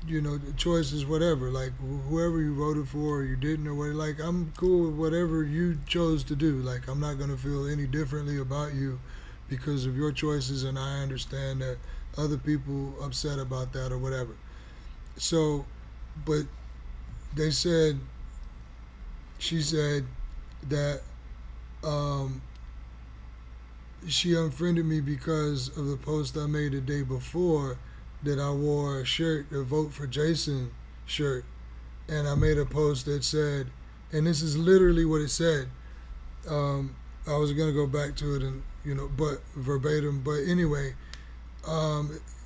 you know, choices, whatever. Like whoever you voted for or you didn't or what. Like I'm cool with whatever you chose to do. Like I'm not gonna feel any differently about you because of your choices, and I understand that other people upset about that or whatever. So, but they said, she said that she unfriended me because of the post I made the day before that I wore a shirt, a Vote for Jason shirt. And I made a post that said, and this is literally what it said. I was going to go back to it and, you know, but verbatim. But anyway,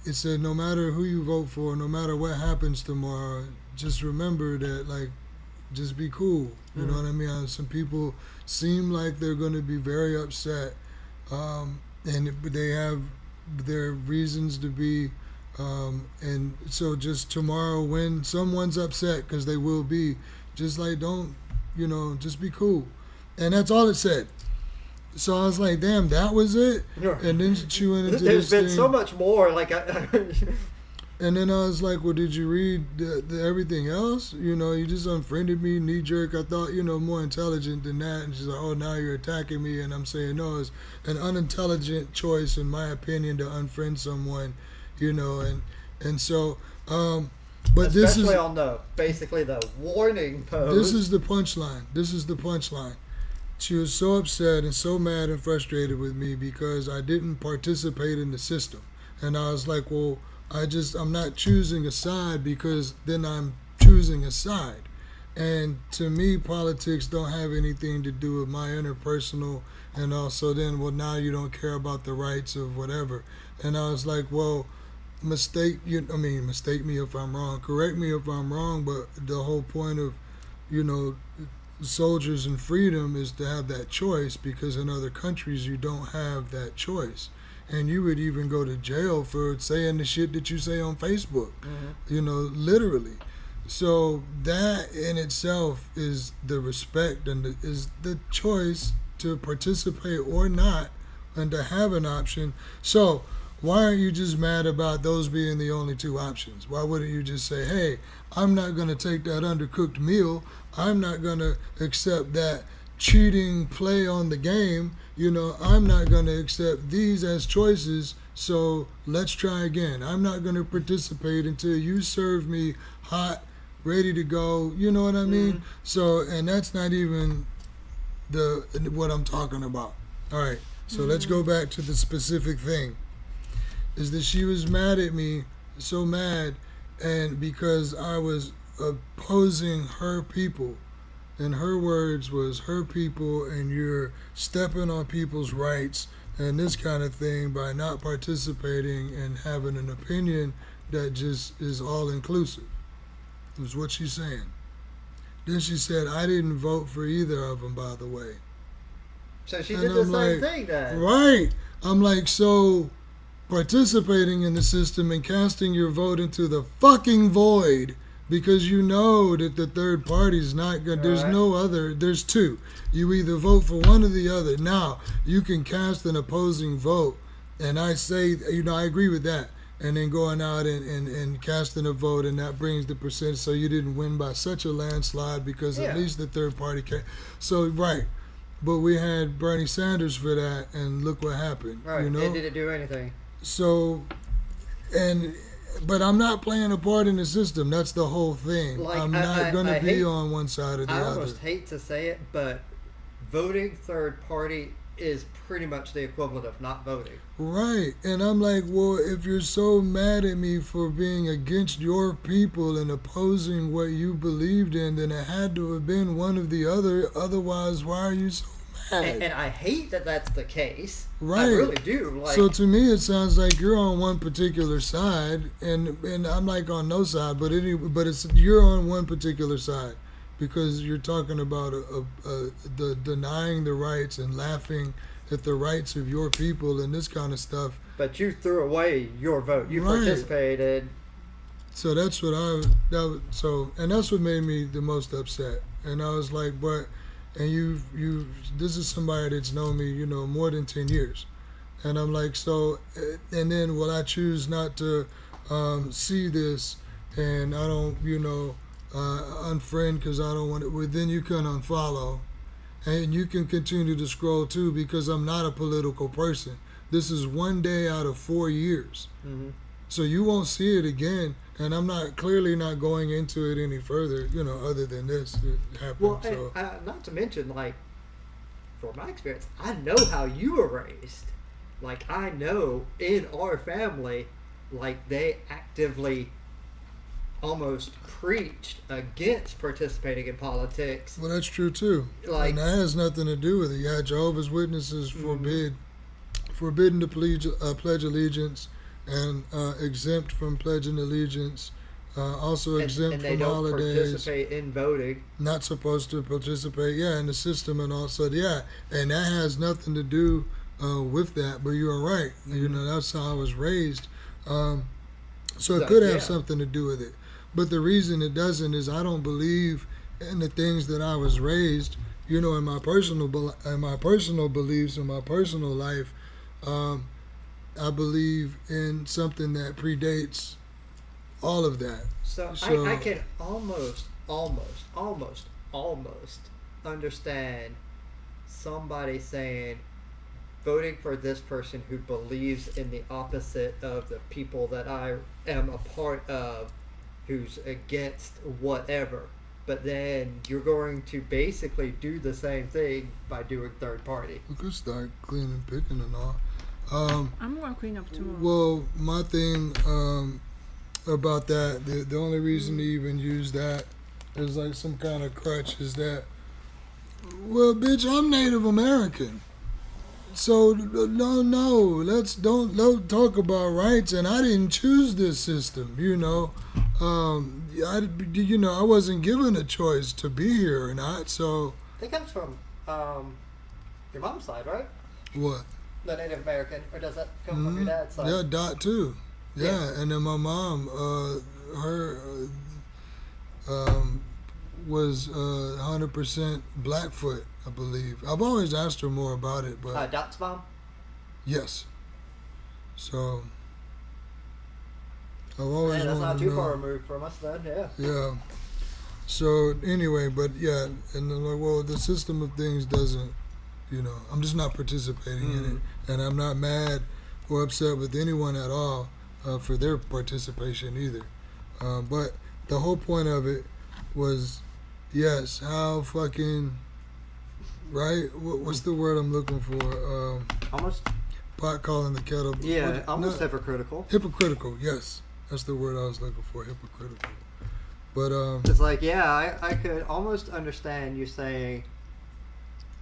it said, no matter who you vote for, no matter what happens tomorrow, just remember that, like, just be cool. You know what I mean? Some people seem like they're going to be very upset. And they have their reasons to be. And so just tomorrow when someone's upset, because they will be, just like don't, you know, just be cool. And that's all it said. So I was like, damn, that was it? And then she went into There's this been thing. so much more. Like, And then I was like, well, did you read the everything else? You know, you just unfriended me, knee jerk. I thought, you know, more intelligent than that. And she's like, oh, now you're attacking me. And I'm saying, no, it's an unintelligent choice, in my opinion, to unfriend someone, you know. And so, but this is especially on basically the warning post. this is the punchline. This is the punchline. She was so upset and so mad and frustrated with me because I didn't participate in the system. And I was like, well, I'm not choosing a side because then I'm choosing a side. And to me, politics don't have anything to do with my interpersonal, and also then, well, now you don't care about the rights of whatever. And I was like, well, mistake me if I'm wrong, correct me if I'm wrong, but the whole point of, you know, soldiers and freedom is to have that choice, because in other countries you don't have that choice. And you would even go to jail for saying the shit that you say on Facebook, you know, literally. So that in itself is the respect and is the choice to participate or not, and to have an option. So why aren't you just mad about those being the only two options? Why wouldn't you just say, hey, I'm not going to take that undercooked meal. I'm not going to accept that cheating play on the game. You know, I'm not going to accept these as choices, so let's try again. I'm not going to participate until you serve me hot, ready to go. You know what I mean? So, and that's not even what I'm talking about. All right, so let's go back to the specific thing. Is that she was mad at me, so mad, and because I was opposing her people. And her words was her people, and you're stepping on people's rights and this kind of thing by not participating and having an opinion that just is all inclusive. Was what she's saying. Then she said, I didn't vote for either of them, by the way. So she And did the I'm same like, thing then. Right. I'm like, so participating in the system and casting your vote into the fucking void because you know that the third party's not good. There's Right. no other. There's two. You either vote for one or the other. Now, you can cast an opposing vote, and I say, you know, I agree with that. And then going out and casting a vote, and that brings the percentage, so you didn't win by such a landslide because at Yeah. least the third party came. So, right. But we had Bernie Sanders for that, and look what happened. Right. You know? It didn't do anything. So, and but I'm not playing a part in the system. That's the whole thing. Like, I'm not going to be on one side or the I other. almost hate to say it, but voting third party is pretty much the equivalent of not voting. Right. And I'm like, well, if you're so mad at me for being against your people and opposing what you believed in, then it had to have been one of the other. Otherwise, why are you so mad? And I hate that that's the case. Right. I really do. Like, So to me, it sounds like you're on one particular side, and I'm like on no side, but it's you're on one particular side because you're talking about the denying the rights and laughing at the rights of your people and this kind of stuff. but you threw away your vote. You Right. participated. So that's what and that's what made me the most upset. And I was like, but and this is somebody that's known me, more than 10 years. And I'm like, so, and then will I choose not to see this and I don't, unfriend because I don't want it. Well, then you can unfollow and you can continue to scroll too because I'm not a political person. This is 1 day out of 4 years. Mm-hmm. So you won't see it again. And I'm clearly not going into it any further, other than this. It happened. Well, So. and, not to mention, like, from my experience, I know how you were raised. Like, I know in our family, like, they actively almost preached against participating in politics. Well, that's true too. Like, and that has nothing to do with it. You had Jehovah's Witnesses forbidden to pledge allegiance and exempt from pledging allegiance. Also exempt and they from don't holidays. participate in voting. Not supposed to participate. Yeah, in the system and also and that has nothing to do with that. But you're right. That's how I was raised. So it could have something to do with it. But the reason it doesn't is I don't believe in the things that I was raised. In my personal beliefs, in my personal life. I believe in something that predates all of that. So I can almost understand somebody saying voting for this person who believes in the opposite of the people that I am a part of, who's against whatever. But then you're going to basically do the same thing by doing third party. We could start cleaning, picking, and all. I'm gonna clean up tomorrow. Well, my thing about that, the only reason to even use that is like some kind of crutch is that, well, bitch, I'm Native American. So don't talk about rights, and I didn't choose this system. I wasn't given a choice to be here or not. So It comes from your mom's side, right? what? The Native American, or does that come from your dad's side? Yeah, Dot too. Yeah, Yeah. and then my mom, her was 100% Blackfoot, I believe. I've always asked her more about it, but Dot's mom? yes. So I've always Yeah, that's wanted not to too know. far removed from us then, yeah. Yeah. So anyway, but yeah, and then like, well, the system of things doesn't, I'm just not participating in it, and I'm not mad or upset with anyone at all for their participation either. But the whole point of it was, yes, how fucking right? What's the word I'm looking for? Almost, Pot calling the kettle. almost no, hypocritical. hypocritical. Yes, that's the word I was looking for. Hypocritical. But It's like, yeah, I could almost understand you saying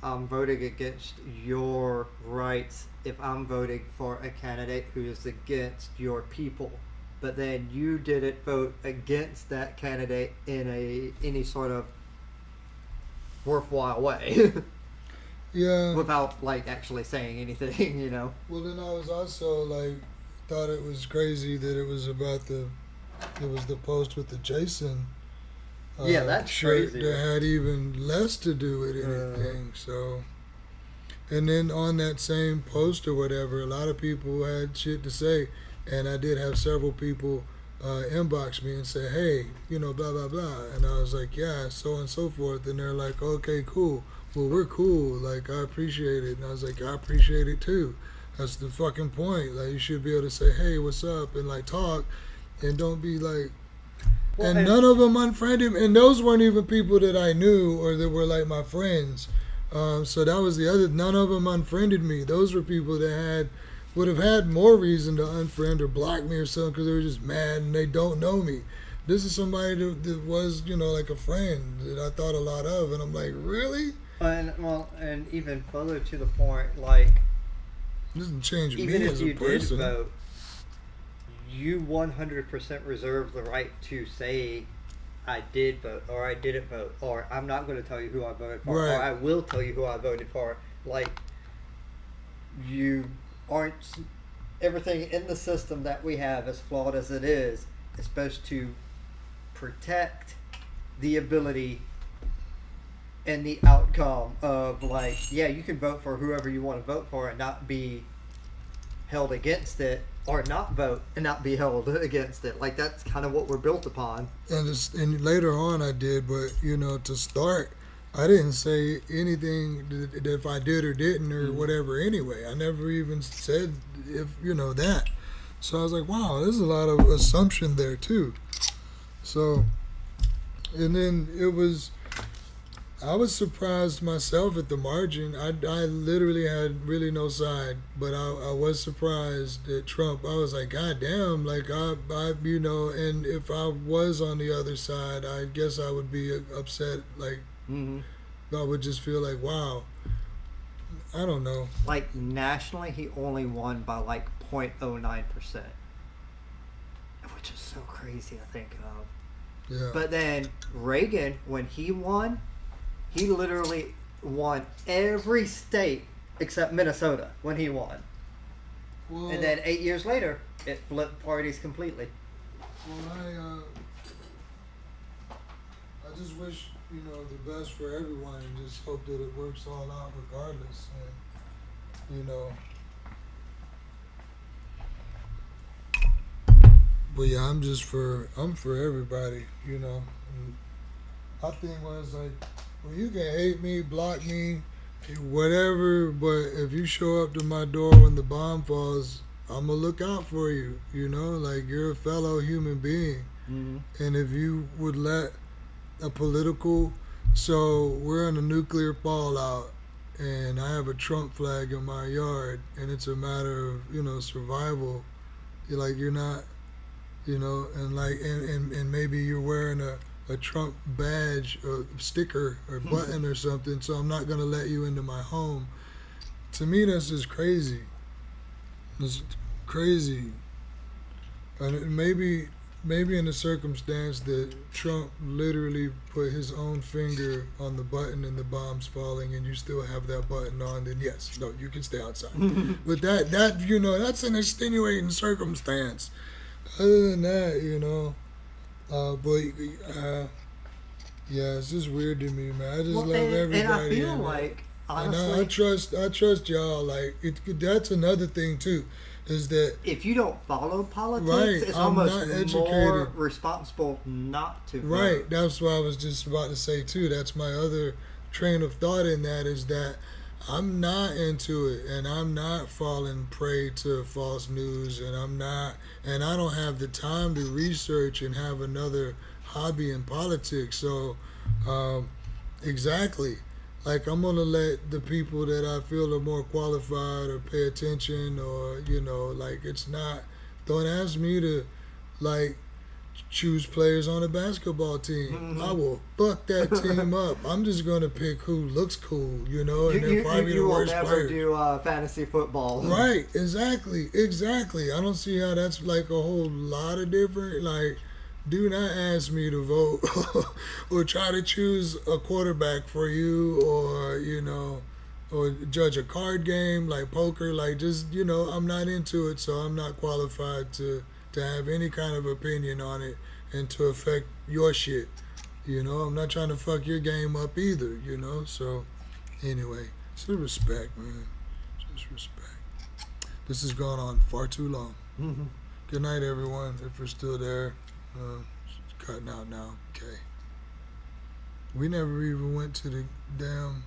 I'm voting against your rights if I'm voting for a candidate who is against your people. But then you didn't vote against that candidate in any sort of worthwhile way. yeah. Without, like, actually saying anything, Well, then I was also like, thought it was crazy that it was the post with the Jason. Yeah, that's shirt crazy. that had even less to do with anything. So, and then on that same post or whatever, a lot of people had shit to say, and I did have several people inbox me and say, hey, blah blah blah, and I was like, yeah, so and so forth, and they're like, okay, cool. Well, we're cool. Like, I appreciate it, and I was like, I appreciate it too. That's the fucking point. Like, you should be able to say, hey, what's up, and like talk. and don't be like. Well, And none of them unfriended me. And those weren't even people that I knew or that were like my friends. So that was the other. None of them unfriended me. Those were people that would have had more reason to unfriend or block me or something because they were just mad and they don't know me. This is somebody that was, like a friend that I thought a lot of. And I'm like, really? And even further to the point, like, It doesn't change me even if as you a person. did vote, you 100% reserve the right to say, I did vote, or I didn't vote, or I'm not going to tell you who I voted for, Right. or I will tell you who I voted for. Like, you aren't. Everything in the system that we have, as flawed as it is supposed to protect the ability and the outcome of, like, yeah, you can vote for whoever you want to vote for and not be held against it, or not vote and not be held against it. Like, that's kind of what we're built upon. And later on I did, but to start, I didn't say anything that if I did or didn't or whatever anyway. I never even said if that. So I was like, wow, there's a lot of assumption there too. So, and then I was surprised myself at the margin. I literally had really no side, but I was surprised at Trump. I was like, God damn, like I and if I was on the other side, I guess I would be upset. Like, I would just feel like, wow, I don't know. Like, nationally, he only won by like 0.09%, which is so crazy to think of. Yeah. But then Reagan, when he won, he literally won every state except Minnesota when he won. Well, And then 8 years later, it flipped parties completely. well, I just wish the best for everyone, and just hope that it works all out regardless. And but yeah, I'm for everybody. And my thing was like, well, you can hate me, block me, whatever, but if you show up to my door when the bomb falls, I'm gonna look out for you. Like, you're a fellow human being. And if you would let a political, so we're in a nuclear fallout, and I have a Trump flag in my yard, and it's a matter of survival. You're not, and like and maybe you're wearing a Trump badge or sticker or button or something, so I'm not gonna let you into my home. To me, that's just crazy. It's crazy. And maybe in the circumstance that Trump literally put his own finger on the button and the bomb's falling, and you still have that button on, then yes, no, you can stay outside. But that that's an extenuating circumstance. Other than that, yeah, it's just weird to me, man. I just love everybody. And I feel in like, and honestly, I trust y'all. Like, that's another thing too, is that if you don't follow politics, Right, it's I'm almost not more educated. responsible not to. right, vote. that's what I was just about to say too. That's my other train of thought in that, is that I'm not into it, and I'm not falling prey to false news, and I don't have the time to research and have another hobby in politics. So, exactly. Like, I'm gonna let the people that I feel are more qualified or pay attention, or like, it's not. Don't ask me to, like, choose players on a basketball team. I will fuck that team up. I'm just gonna pick who looks cool, and they're probably the will worst never player. do fantasy football. Right, exactly. I don't see how that's like a whole lot of different. Like, do not ask me to vote or try to choose a quarterback for you, or judge a card game like poker. Like, just, I'm not into it, so I'm not qualified to have any kind of opinion on it and to affect your shit. I'm not trying to fuck your game up either, So, anyway, just respect, man. Just respect. This has gone on far too long. Good night, everyone, if you're still there. It's cutting out now. Okay. We never even went to the damn